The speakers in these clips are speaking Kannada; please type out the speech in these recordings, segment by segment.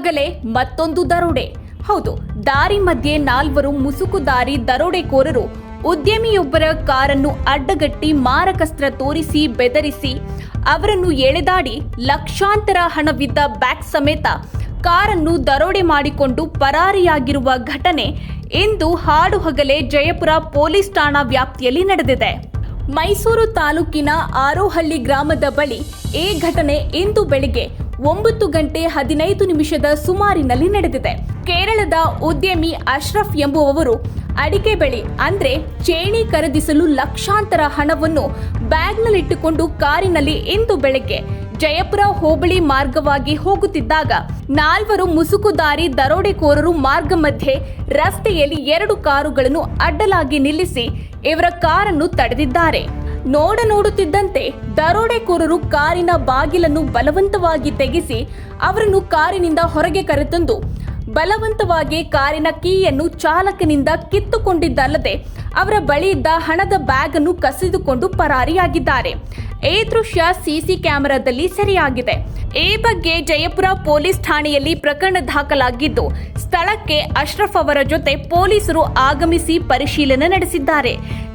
ಹಗಲೇ ಮತ್ತೊಂದು ದರೋಡೆ. ಹೌದು, ದಾರಿ ಮಧ್ಯೆ 4 ಮುಸುಕುದಾರಿ ದರೋಡೆಕೋರರು ಉದ್ಯಮಿಯೊಬ್ಬರ ಕಾರನ್ನು ಅಡ್ಡಗಟ್ಟಿ ಮಾರಕಸ್ತ್ರ ತೋರಿಸಿ ಬೆದರಿಸಿ ಅವರನ್ನು ಎಳೆದಾಡಿ ಲಕ್ಷಾಂತರ ಹಣವಿದ್ದ ಬ್ಯಾಗ್ ಸಮೇತ ಕಾರನ್ನು ದರೋಡೆ ಮಾಡಿಕೊಂಡು ಪರಾರಿಯಾಗಿರುವ ಘಟನೆ ಇಂದು ಹಾಡುಹಗಲೇ ಜಯಪುರ ಪೊಲೀಸ್ ಠಾಣಾ ವ್ಯಾಪ್ತಿಯಲ್ಲಿ ನಡೆದಿದೆ. ಮೈಸೂರು ತಾಲೂಕಿನ ಆರೋಹಳ್ಳಿ ಗ್ರಾಮದ ಬಳಿ ಈ ಘಟನೆ ಇಂದು ಬೆಳಿಗ್ಗೆ 9:15 ಸುಮಾರಿನಲ್ಲಿ ನಡೆದಿದೆ. ಕೇರಳದ ಉದ್ಯಮಿ ಅಶ್ರಫ್ ಎಂಬುವವರು ಅಡಿಕೆ ಬೆಳೆ ಅಂದ್ರೆ ಚೇಣಿ ಖರೀದಿಸಲು ಲಕ್ಷಾಂತರ ಹಣವನ್ನು ಬ್ಯಾಗ್ನಲ್ಲಿಟ್ಟುಕೊಂಡು ಕಾರಿನಲ್ಲಿ ಇಂದು ಬೆಳಗ್ಗೆ ಜಯಪುರ ಹೋಬಳಿ ಮಾರ್ಗವಾಗಿ ಹೋಗುತ್ತಿದ್ದಾಗ 4 ಮುಸುಕುದಾರಿ ದರೋಡೆಕೋರರು ಮಾರ್ಗ ಮಧ್ಯೆ ರಸ್ತೆಯಲ್ಲಿ 2 ಕಾರುಗಳನ್ನು ಅಡ್ಡಲಾಗಿ ನಿಲ್ಲಿಸಿ ಇವರ ಕಾರನ್ನು ತಡೆದಿದ್ದಾರೆ. ನೋಡುತ್ತಿದ್ದಂತೆ ದರೋಡೆಕೋರರು ಕಾರಿನ ಬಾಗಿಲನ್ನು ಬಲವಂತವಾಗಿ ತೆಗೆಸಿ ಅವರನ್ನು ಕಾರಿನಿಂದ ಹೊರಗೆ ಕರೆತಂದು ಬಲವಂತವಾಗಿ ಕಾರಿನ ಕೀಯನ್ನು ಚಾಲಕನಿಂದ ಕಿತ್ತುಕೊಂಡಿದ್ದಲ್ಲದೆ ಅವರ ಬಳಿ ಇದ್ದ ಹಣದ ಬ್ಯಾಗ್ ಅನ್ನು ಕಸಿದುಕೊಂಡು ಪರಾರಿಯಾಗಿದ್ದಾರೆ. ಈ ದೃಶ್ಯ ಸಿಸಿ ಕ್ಯಾಮೆರಾದಲ್ಲಿ ಸೆರೆಯಾಗಿದೆ. ಈ ಬಗ್ಗೆ ಜಯಪುರ ಪೊಲೀಸ್ ಠಾಣೆಯಲ್ಲಿ ಪ್ರಕರಣ ದಾಖಲಾಗಿದ್ದು ಸ್ಥಳಕ್ಕೆ ಅಶ್ರಫ್ ಅವರ ಜೊತೆ ಪೊಲೀಸರು ಆಗಮಿಸಿ ಪರಿಶೀಲನೆ ನಡೆಸಿದ್ದಾರೆ.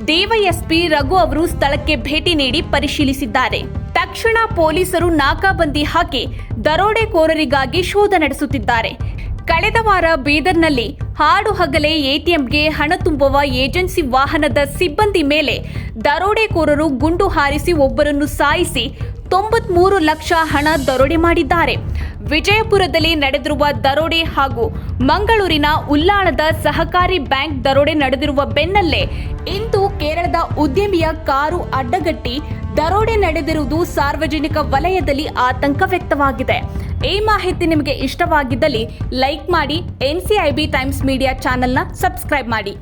ಡಿವೈಎಸ್ಪಿ ರಘು ಅವರು ಸ್ಥಳಕ್ಕೆ ಭೇಟಿ ನೀಡಿ ಪರಿಶೀಲಿಸಿದ್ದಾರೆ. ತಕ್ಷಣ ಪೊಲೀಸರು ನಾಕಾಬಂದಿ ಹಾಕಿ ದರೋಡೆಕೋರರಿಗಾಗಿ ಶೋಧ ನಡೆಸುತ್ತಿದ್ದಾರೆ. ಕಳೆದ ವಾರ ಬೀದರ್ನಲ್ಲಿ ಹಾಡುಹಗಲೇ ಎಟಿಎಂಗೆ ಹಣ ತುಂಬುವ ಏಜೆನ್ಸಿ ವಾಹನದ ಸಿಬ್ಬಂದಿ ಮೇಲೆ ದರೋಡೆಕೋರರು ಗುಂಡು ಹಾರಿಸಿ ಒಬ್ಬರನ್ನು ಸಾಯಿಸಿ 93 ಲಕ್ಷ ಹಣ ದರೋಡೆ ಮಾಡಿದ್ದಾರೆ. ವಿಜಯಪುರದಲ್ಲಿ ನಡೆದಿರುವ ದರೋಡೆ ಹಾಗೂ ಮಂಗಳೂರಿನ ಉಲ್ಲಾಳದ ಸಹಕಾರಿ ಬ್ಯಾಂಕ್ ದರೋಡೆ ನಡೆದಿರುವ ಬೆನ್ನಲ್ಲೇ ಇಂದು ಕೇರಳದ ಉದ್ಯಮಿಯ ಕಾರು ಅಡ್ಡಗಟ್ಟಿ ದರೋಡೆ ನಡೆದಿರುವುದು ಸಾರ್ವಜನಿಕ ವಲಯದಲ್ಲಿ ಆತಂಕ ವ್ಯಕ್ತವಾಗಿದೆ. ಈ ಮಾಹಿತಿ ನಿಮಗೆ ಇಷ್ಟವಾಗಿದ್ದಲ್ಲಿ ಲೈಕ್ ಮಾಡಿ, NCIB ಟೈಮ್ಸ್ ಮೀಡಿಯಾ ಚಾನೆಲ್ನ ಸಬ್ಸ್ಕ್ರೈಬ್ ಮಾಡಿ.